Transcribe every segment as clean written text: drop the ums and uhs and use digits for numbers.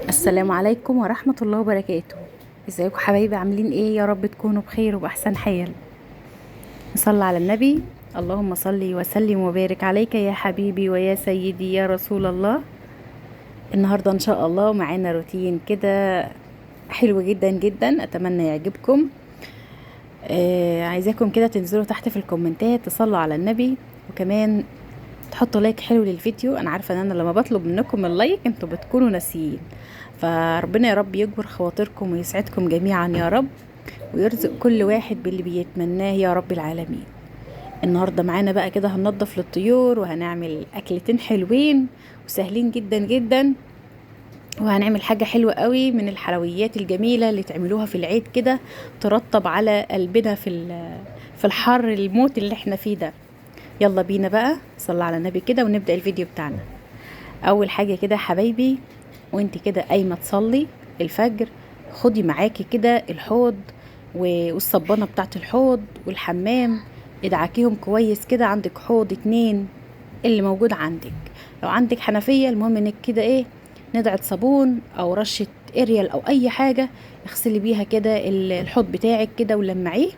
السلام عليكم ورحمة الله وبركاته. ازيكم حبايبي؟ عاملين ايه؟ يا رب تكونوا بخير وبأحسن حال. نصلي على النبي. اللهم صل وسلم وبارك عليك يا حبيبي ويا سيدي يا رسول الله. النهاردة ان شاء الله معانا روتين كده حلو جدا جدا، اتمنى يعجبكم. عايزاكم كده تنزلوا تحت في الكومنتات تصلوا على النبي، وكمان تحطوا لايك حلو للفيديو. انا عارفه ان انا لما بطلب منكم اللايك انتوا بتكونوا ناسيين، فربنا يا رب يجبر خواطركم ويسعدكم جميعا يا رب، ويرزق كل واحد باللي بيتمناه يا رب العالمين. النهارده معانا بقى كده هننضف للطيور، وهنعمل اكلتين حلوين وسهلين جدا جدا، وهنعمل حاجة حلوة قوي من الحلويات الجميلة اللي تعملوها في العيد كده، ترطب على قلبنا في الحر الموت اللي احنا فيه ده. يلا بينا بقى صلى على النبي كده ونبدأ الفيديو بتاعنا. اول حاجة كده يا حبايبي، وانت كده قايمة تصلي الفجر، خدي معاكي كده الحوض والصبانة بتاعت الحوض والحمام، ادعكيهم كويس كده. عندك حوض 2 اللي موجود عندك، لو عندك حنفية المهم انك كده ايه، ندعة صابون او رشة اريال او اي حاجة، اغسلي بيها كده الحوض بتاعك كده ولمعيه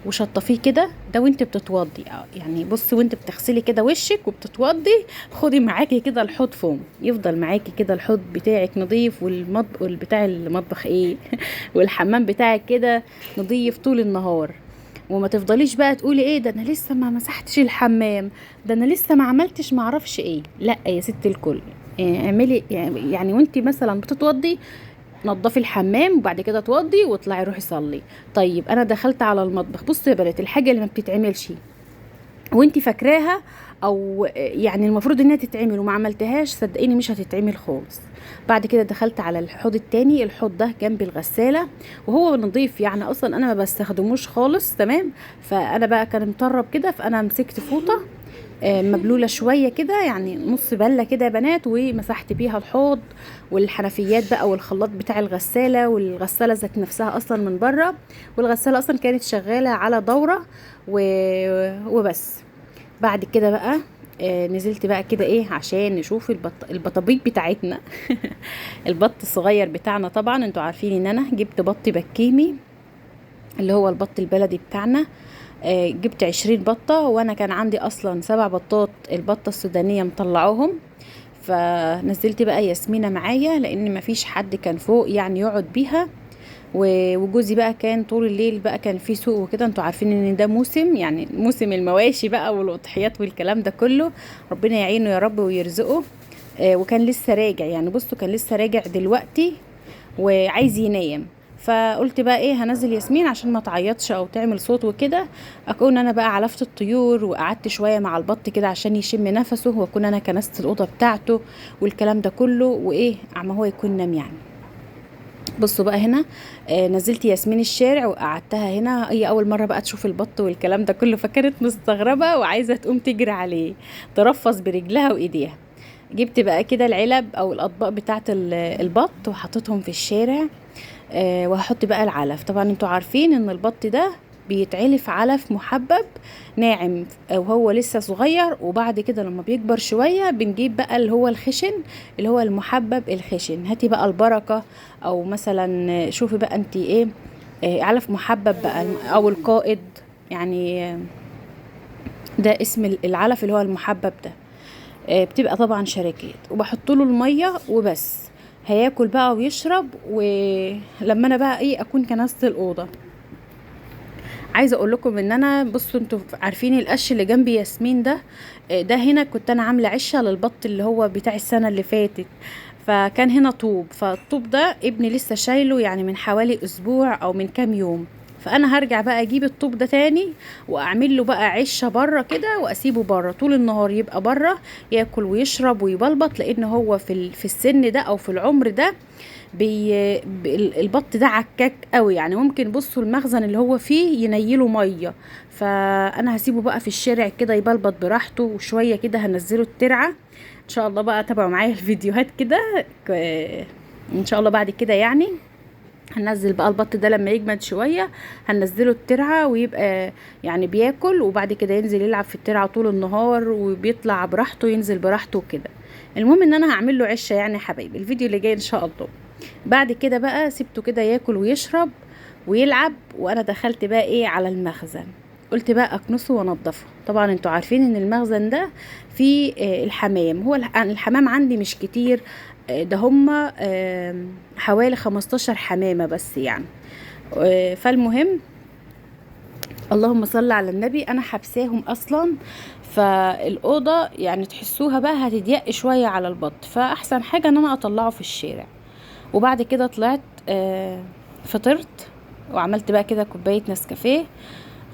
وشطفيه كده. ده وانت بتتوضي، يعني بصي وانت بتغسلي كده وشك وبتتوضي، خدي معاكي كده الحوض فوم، يفضل معاكي كده الحوض بتاعك نظيف، والمطبخ بتاع المطبخ ايه والحمام بتاعك كده نظيف طول النهار. وما تفضليش بقى تقولي ايه ده انا لسه ما مسحتش الحمام، ده انا لسه ما عملتش ما اعرفش ايه. لا يا ست الكل، اعملي يعني وانت مثلا بتتوضي نضفي الحمام، وبعد كده توضي واطلعي روحي صلي. طيب انا دخلت على المطبخ، بصي يا بنات، الحاجه اللي ما بتتعملش وانتي فاكراها، او يعني المفروض انها تتعمل وما عملتهاش، صدقيني مش هتتعمل خالص. بعد كده دخلت على الحوض التاني، الحوض ده جنب الغساله وهو نظيف، يعني اصلا انا ما بستخدموش خالص، تمام. فانا بقى كان مطرب كده، فانا مسكت فوطه مبلوله شويه كده، يعني نص بله كده يا بنات، ومسحت بيها الحوض والحنفيات بقى والخلاط بتاع الغساله، والغساله ذات نفسها اصلا من بره، والغساله اصلا كانت شغاله على دوره وبس. بعد كده بقى نزلت بقى كده ايه عشان نشوف البطابيق بتاعتنا البط الصغير بتاعنا. طبعا انتوا عارفين ان انا جبت بط بكيمي اللي هو البط البلدي بتاعنا. جبت 20 بطة، وانا كان عندي اصلا 7 بطات البطة السودانية مطلعوهم. فنزلت بقى ياسمينة معايا لان مفيش حد كان فوق يعني يقعد بيها، وجوزي بقى كان طول الليل بقى كان في سوق وكده. انتوا عارفين ان ده موسم، يعني موسم المواشي بقى والاضحيات والكلام ده كله، ربنا يعينه يا رب ويرزقه. وكان لسه راجع، يعني بصوا كان لسه راجع دلوقتي وعايز ينام. فقلت بقى ايه، هنزل ياسمين عشان ما تعيطش او تعمل صوت وكده، اكون انا بقى علفت الطيور وقعدت شويه مع البط كده عشان يشم نفسه، واكون انا كنست الاوضه بتاعته والكلام ده كله، وايه عما هو يكون نام يعني. بصوا بقى هنا، نزلت ياسمين الشارع وقعدتها هنا، هي اول مره بقى تشوف البط والكلام ده كله، فكانت مستغربه وعايزه تقوم تجري عليه ترفس برجلها وايديها. جبت بقى كده العلب او الاطباق بتاعه البط وحطيتهم في الشارع. وهحط بقى العلف. طبعا انتوا عارفين ان البط ده بيتعلف علف محبب ناعم وهو لسه صغير، وبعد كده لما بيكبر شوية بنجيب بقى اللي هو الخشن، اللي هو المحبب الخشن. هاتي بقى البركة، او مثلا شوفي بقى انت ايه، علف محبب بقى او القائد، يعني ده اسم العلف اللي هو المحبب ده. بتبقى طبعا شركات، وبحط له الميه وبس، هياكل بقى ويشرب. ولما انا بقى ايه اكون كنست الاوضه، عايزه اقول لكم ان انا، بصوا انتوا عارفين القش اللي جنب ياسمين ده، ده هنا كنت انا عامله عشه للبط اللي هو بتاع السنه اللي فاتت. فكان هنا طوب، فالطوب ده ابني لسه شايله يعني من حوالي اسبوع او من كام يوم. فانا هرجع بقى اجيب الطوب ده تاني واعمل له بقى عشه بره كده، واسيبه بره طول النهار يبقى بره ياكل ويشرب ويبلبط، لان هو في السن ده او في العمر ده البط ده عكاك قوي، يعني ممكن بصوا المخزن اللي هو فيه ينيله ميه. فانا هسيبه بقى في الشارع كده يبلبط براحته، وشويه كده هنزله الترعه. ان شاء الله بقى تابعوا معايا الفيديوهات كده، ان شاء الله بعد كده يعني هننزل بقى البط ده لما يجمد شويه، هننزله الترعه ويبقى يعني بياكل، وبعد كده ينزل يلعب في الترعه طول النهار، وبيطلع براحته ينزل براحته كده. المهم ان انا هعمل له عشه يعني يا حبايبي، الفيديو اللي جاي ان شاء الله. بعد كده بقى سبته كده ياكل ويشرب ويلعب، وانا دخلت بقى ايه على المخزن. قلت بقى اكنسه وانضفه. طبعا انتوا عارفين ان المخزن ده فيه الحمام. هو الحمام عندي مش كتير، ده هما حوالي 15 حمامة بس يعني. فالمهم، اللهم صل على النبي، انا حبساهم اصلا. فالاوضه يعني تحسوها بقى هتضيق شويه على البط، فاحسن حاجه ان انا اطلعه في الشارع. وبعد كده طلعت فطرت، وعملت بقى كده كوبايه نسكافيه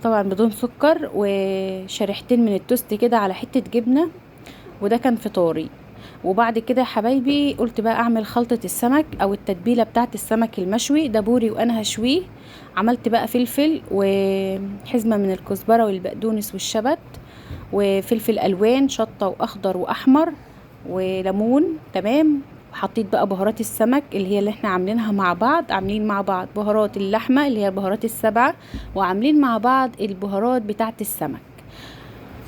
طبعا بدون سكر، وشريحتين من التوست كده على حته جبنه، وده كان فطاري. وبعد كده يا حبايبي قلت بقى اعمل خلطة السمك او التتبيلة بتاعت السمك المشوي ده بوري وانا هشويه. عملت بقى فلفل وحزمة من الكزبرة والبقدونس والشبت، وفلفل الوان شطة واخضر واحمر وليمون. تمام. وحطيت بقى بهارات السمك اللي احنا عاملينها مع بعض، عاملين مع بعض بهارات اللحمة اللي هي البهارات السبعة، وعاملين مع بعض البهارات بتاعت السمك.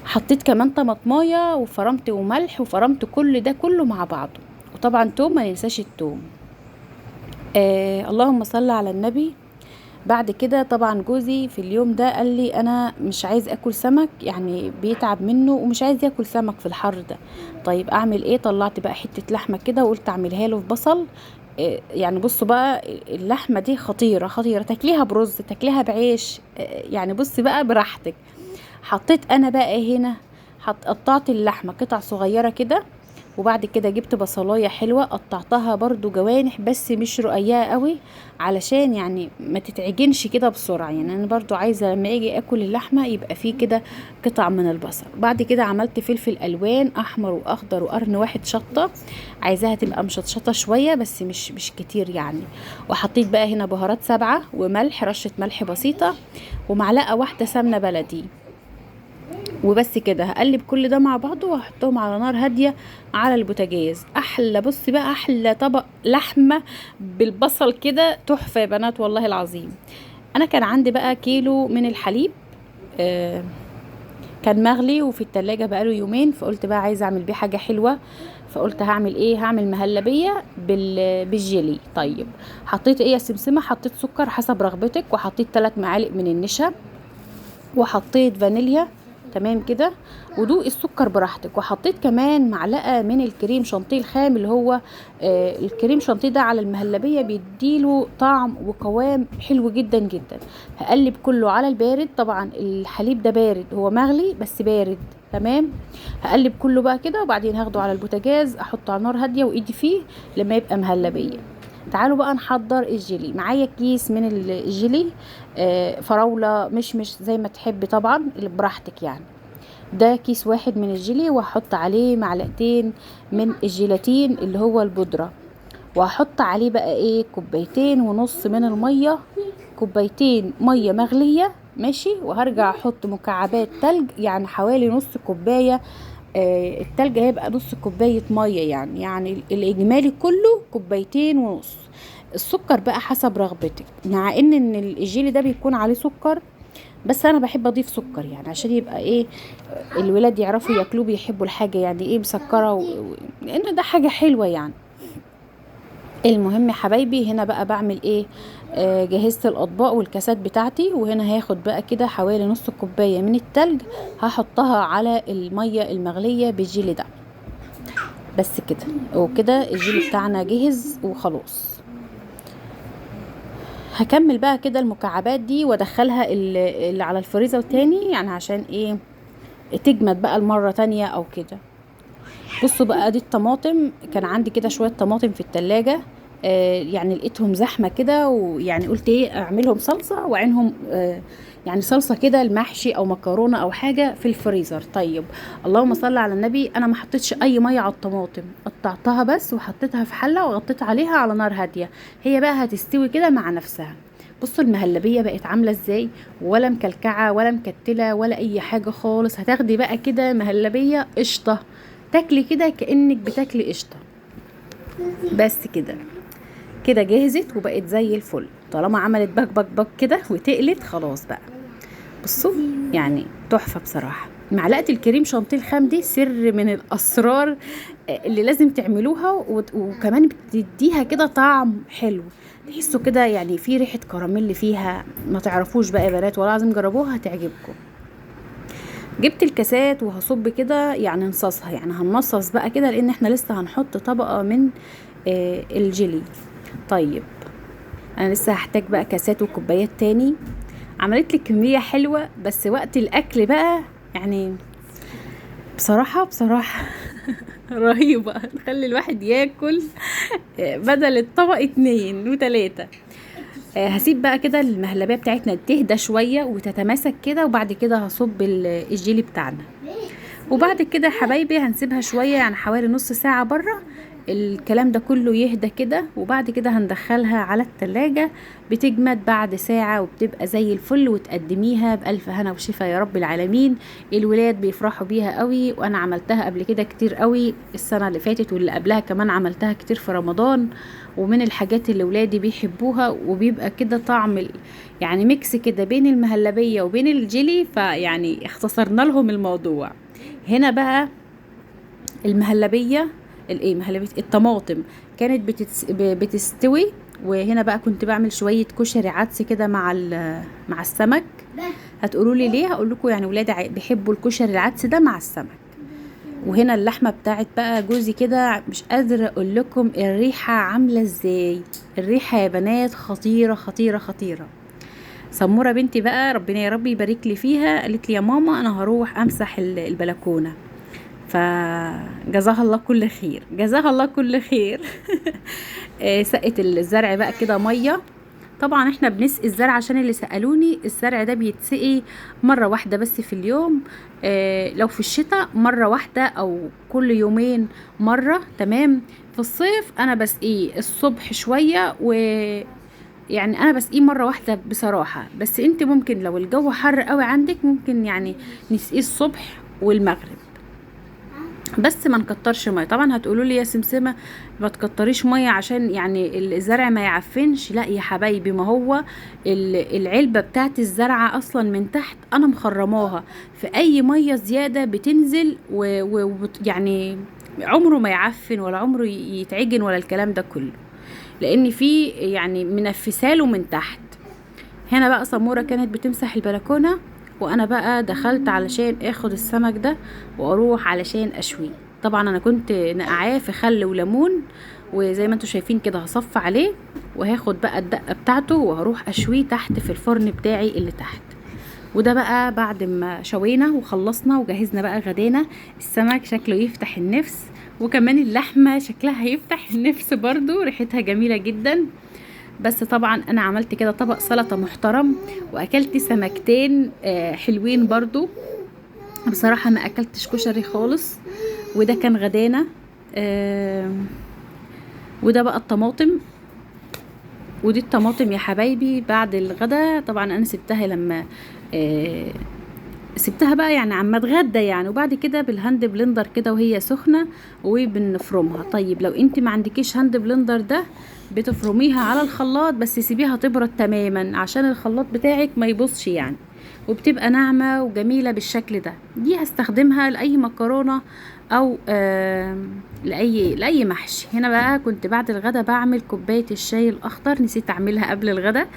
حطيت كمان طماطمايه وفرمت وملح وفرمت كل ده كله مع بعضه. وطبعا توم، ما ننساش التوم. اللهم صل على النبي. بعد كده طبعا جوزي في اليوم ده قال لي انا مش عايز اكل سمك، يعني بيتعب منه ومش عايز ياكل سمك في الحر ده. طيب اعمل ايه؟ طلعت بقى حتة لحمة كده وقلت اعملها له في بصل. يعني بصوا بقى، اللحمة دي خطيرة خطيرة، تاكليها برز تاكليها بعيش، يعني بصي بقى براحتك. حطيت انا بقى هنا، قطعت اللحمة قطع صغيرة كده. وبعد كده جبت بصلاية حلوة قطعتها برضو جوانح بس مش رقيقة قوي، علشان يعني ما تتعجنش كده بسرعة. يعني انا برضو عايزة لما اجي اكل اللحمة يبقى فيه كده قطع من البصل. بعد كده عملت فلفل الوان احمر واخضر وقرن واحد شطة، عايزاها تبقى مشطشطة شوية بس مش كتير يعني. وحطيت بقى هنا بهارات سبعة وملح، رشة ملح بسيطة، ومعلقة واحدة سمنة بلدي. وبس كده هقلب كل ده مع بعضه وهحطهم على نار هاديه على البوتاجاز. احلى، بصي بقى، احلى طبق لحمه بالبصل كده تحفه يا بنات والله العظيم. انا كان عندي بقى كيلو من الحليب، آه كان مغلي وفي التلاجة بقاله يومين، فقلت بقى عايزه اعمل بيه حاجه حلوه. فقلت هعمل ايه؟ هعمل مهلبيه بالجيلي. طيب حطيت ايه يا سمسمه؟ حطيت سكر حسب رغبتك، وحطيت 3 معالق من النشا، وحطيت فانيليا. تمام كده. ودوق السكر براحتك. وحطيت كمان معلقه من الكريم شانتيه الخام، اللي هو الكريم شانتيه ده على المهلبيه بيديله طعم وقوام حلو جدا جدا. هقلب كله على البارد، طبعا الحليب ده بارد، هو مغلي بس بارد. تمام. هقلب كله بقى كده، وبعدين هاخده على البوتاجاز احطه على نار هاديه وايدي فيه لما يبقى مهلبيه. تعالوا بقى نحضر الجيلي. معايا كيس من الجيلي، فراولة مش زي ما تحبي طبعا، اللي براحتك يعني. ده كيس واحد من الجيلي، وهحط عليه معلقتين من الجيلاتين اللي هو البودرة، وهحط عليه بقى ايه 2.5 كوباية من المية، كوبايتين مية مغلية ماشي. وهرجع احط مكعبات تلج، يعني حوالي نص كوباية. التلج هيبقى نص كوباية مية، يعني الإجمالي كله 2.5 كوباية. السكر بقى حسب رغبتك، مع ان الجيلي ده بيكون عليه سكر، بس انا بحب اضيف سكر يعني عشان يبقى ايه، الولاد يعرفوا ياكلوه، بيحبوا الحاجة يعني ايه مسكرة لان ده حاجة حلوة يعني. المهم يا حبايبي، هنا بقى بعمل ايه؟ جهزت الاطباق والكاسات بتاعتي، وهنا هاخد بقى كده حوالي نص كوباية من التلج، هحطها على المية المغلية بالجيلي ده. بس كده، وكده الجيلي بتاعنا جهز وخلاص. هكمل بقى كده المكعبات دي وادخلها اللي على الفريزر تاني، يعني عشان ايه تجمد بقى المرة تانية او كده. بصوا بقى، دي الطماطم، كان عندي كده شوية طماطم في التلاجة، يعني لقيتهم زحمة كده، ويعني قلت ايه اعملهم صلصة وعينهم يعني صلصة كده المحشي او مكرونة او حاجة في الفريزر. طيب اللهم صل على النبي، انا ما حطيتش اي مية على الطماطم، قطعتها بس وحطيتها في حلة وغطيت عليها على نار هادية، هي بقى هتستوي كده مع نفسها. بصوا المهلبية بقت عاملة ازاي، ولا مكلكعة ولا مكتلة ولا اي حاجة خالص. هتاخدي بقى كده مهلبية قشطة، تاكلي كده كأنك بتاكلي قشطة. بس كده، كده جهزت وبقت زي الفل. طالما عملت بك بك بك كده وتقلت خلاص بقى. بصوا يعني تحفة بصراحة. معلقه الكريم شانتيه الخام دي سر من الاسرار اللي لازم تعملوها، وكمان بتديها كده طعم حلو، تحسوا كده يعني في ريحه كراميل فيها ما تعرفوش بقى يا بنات، والله لازم جربوها هتعجبكم. جبت الكاسات وهصب كده يعني نصصها، يعني هنصص بقى كده لان احنا لسه هنحط طبقه من الجيلي. طيب انا لسه هحتاج بقى كاسات وكوبايات تاني. عملت لي كميه حلوه، بس وقت الاكل بقى يعني بصراحه رهيبه، تخلي الواحد ياكل بدل الطبق 2 و3. هسيب بقى كده المهلبيه بتاعتنا تهدى شويه وتتماسك كده، وبعد كده هصب الجيلي بتاعنا. وبعد كده يا حبايبي هنسيبها شويه، يعني حوالي نص ساعه بره الكلام ده كله يهدى كده، وبعد كده هندخلها على التلاجة بتجمد بعد ساعة وبتبقى زي الفل، وتقدميها بألف هنا وشفا يا رب العالمين. الولاد بيفرحوا بيها قوي، وانا عملتها قبل كده كتير قوي السنة اللي فاتت، واللي قبلها كمان عملتها كتير في رمضان، ومن الحاجات اللي ولادي بيحبوها، وبيبقى كده طعم يعني ميكس كده بين المهلبية وبين الجيلي، فيعني اختصرنا لهم الموضوع. هنا بقى المهلبية مهلبية الطماطم كانت بتستوي، وهنا بقى كنت بعمل شوية كشري عدس كده مع السمك. هتقولوا لي ليه؟ هقول لكم يعني ولادي بيحبوا الكشري العدس ده مع السمك. وهنا اللحمة بتاعت بقى جوزي كده، مش قادرة اقول لكم الريحة عاملة ازاي. الريحة يا بنات خطيرة خطيرة خطيرة. سمورة بنتي بقى ربنا يا رب يبارك لي فيها، قالت لي يا ماما انا هروح امسح البلكونة، فجزاها الله كل خير، جزاها الله كل خير. سقت الزرع بقى كده ميه. طبعا احنا بنسقي الزرع، عشان اللي سألوني الزرع ده بيتسقي مرة واحدة بس في اليوم. لو في الشتاء مرة واحدة او كل يومين مرة، تمام. في الصيف انا بسقيه الصبح شوية، يعني انا بسقيه مرة واحدة بصراحة. بس انت ممكن لو الجو حر قوي عندك ممكن يعني نسقيه الصبح والمغرب، بس ما نكترش ميه. طبعا هتقولوا لي يا سمسمه ما تكتريش ميه عشان يعني الزرع ما يعفنش. لا يا حبايبي، ما هو العلبه بتاعت الزرعه اصلا من تحت انا مخرماها، في اي ميه زياده بتنزل يعني عمره ما يعفن ولا عمره يتعجن ولا الكلام ده كله، لان في يعني منفساله من تحت. هنا بقى سمورة كانت بتمسح البلكونة، وانا بقى دخلت علشان اخد السمك ده واروح علشان اشويه. طبعا انا كنت نقعاه في خل وليمون، وزي ما انتم شايفين كده هصف عليه، وهاخد بقى الدقة بتاعته وهروح اشويه تحت في الفرن بتاعي اللي تحت. وده بقى بعد ما شوينا وخلصنا وجهزنا بقى غدانا. السمك شكله يفتح النفس، وكمان اللحمة شكلها يفتح النفس برضو، ريحتها جميلة جدا. بس طبعا انا عملت كده طبق سلطة محترم، واكلت سمكتين حلوين برضو. بصراحة ما اكلتش كشري خالص. وده كان غدانا. وده بقى الطماطم، ودي الطماطم يا حبايبي بعد الغدا. طبعا انا سبتها لما سبتها بقى يعني عم اتغدى يعني، وبعد كده بالهاند بلندر كده وهي سخنه وبنفرمها. طيب لو انت ما عندكيش هاند بلندر ده بتفرميها على الخلاط، بس سيبيها تبرد تماما عشان الخلاط بتاعك ما يبصش يعني، وبتبقى ناعمه وجميله بالشكل ده. دي هستخدمها لاي مكرونه او لاي محشي. هنا بقى كنت بعد الغدا بعمل كوبايه الشاي الاخضر، نسيت اعملها قبل الغدا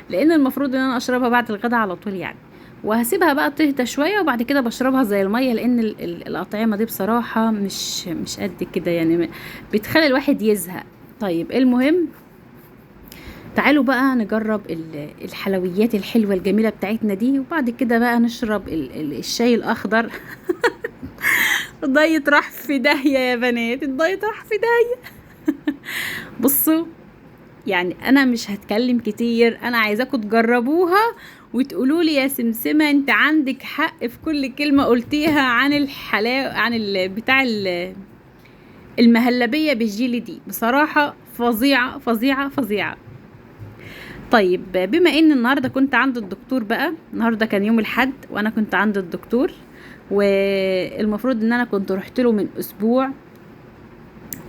لان المفروض ان انا اشربها بعد الغدا على طول يعني. وهسيبها بقى تهدى شويه، وبعد كده بشربها زي الميه، لان الاطعمه دي بصراحه مش قد كده يعني، بتخلي الواحد يزهق. طيب المهم تعالوا بقى نجرب الحلويات الحلوه الجميله بتاعتنا دي، وبعد كده بقى نشرب الشاي الاخضر. الدايت راح في داهيه يا بنات، الدايت راح في داهيه. بصوا يعني انا مش هتكلم كتير، انا عايزاكم تجربوها وتقولوا لي يا سمسمة انت عندك حق في كل كلمة قلتيها عن عن بتاع المهلبية بالجيلي دي. بصراحة فظيعة فظيعة فظيعة. طيب بما ان النهاردة كنت عند الدكتور بقى، النهاردة كان يوم الحد وانا كنت عند الدكتور، والمفروض ان انا كنت رحت له من اسبوع.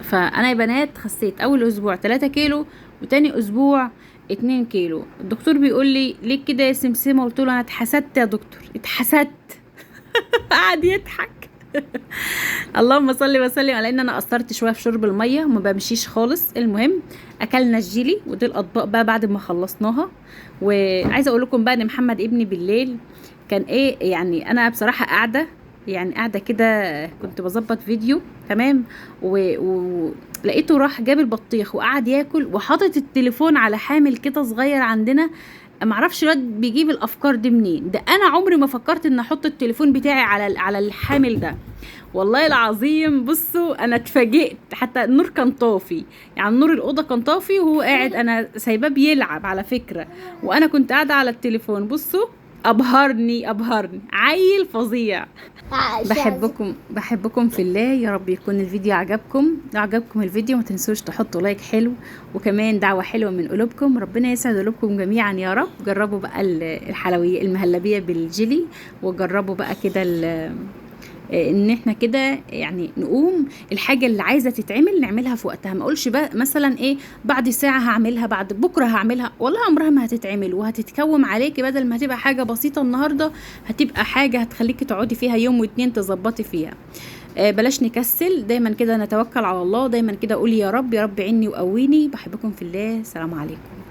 فانا يا بنات خسيت اول اسبوع 3 كيلو، وتاني اسبوع 2 كيلو. الدكتور بيقول لي ليه كده يا سمسمة؟ قلت له انا اتحسدت يا دكتور، اتحسدت. قعد يضحك. اللهم صل وسلم على ان انا قصرت شويه في شرب الميه وما بمشيش خالص. المهم اكلنا الجيلي ودي الاطباق بقى بعد ما خلصناها. وعايزه اقول لكم بقى ان محمد ابني بالليل كان ايه يعني، انا بصراحه قاعده كده كنت بظبط فيديو تمام، ولقيته راح جاب البطيخ وقعد ياكل وحاطط التليفون على حامل كده صغير عندنا. معرفش الواد بيجيب الافكار دي منين، ده انا عمري ما فكرت ان احط التليفون بتاعي على الحامل ده. والله العظيم بصوا انا اتفاجئت، حتى النور كان طافي، يعني نور الاوضه كان طافي وهو قاعد، انا سايباه بيلعب على فكره وانا كنت قاعده على التليفون. بصوا ابهرني عيل فظيع. بحبكم في الله، يا رب يكون الفيديو عجبكم. لو عجبكم الفيديو ما تنسوش تحطوا لايك حلو، وكمان دعوة حلوة من قلوبكم. ربنا يسعد قلوبكم جميعا يا رب. جربوا بقى الحلويات المهلبية بالجيلي، وجربوا بقى كده ان احنا كده يعني نقوم الحاجه اللي عايزه تتعمل نعملها في وقتها. ما اقولش بقى مثلا ايه بعد ساعه هعملها، بعد بكره هعملها، والله عمرها ما هتتعمل وهتتكوم عليكي. بدل ما هتبقى حاجه بسيطه النهارده هتبقى حاجه هتخليكي تقعدي فيها يوم واتنين تظبطي فيها. بلاش نكسل دايما كده، نتوكل على الله دايما كده، قولي يا رب يا رب عيني وقويني. بحبكم في الله، سلام عليكم.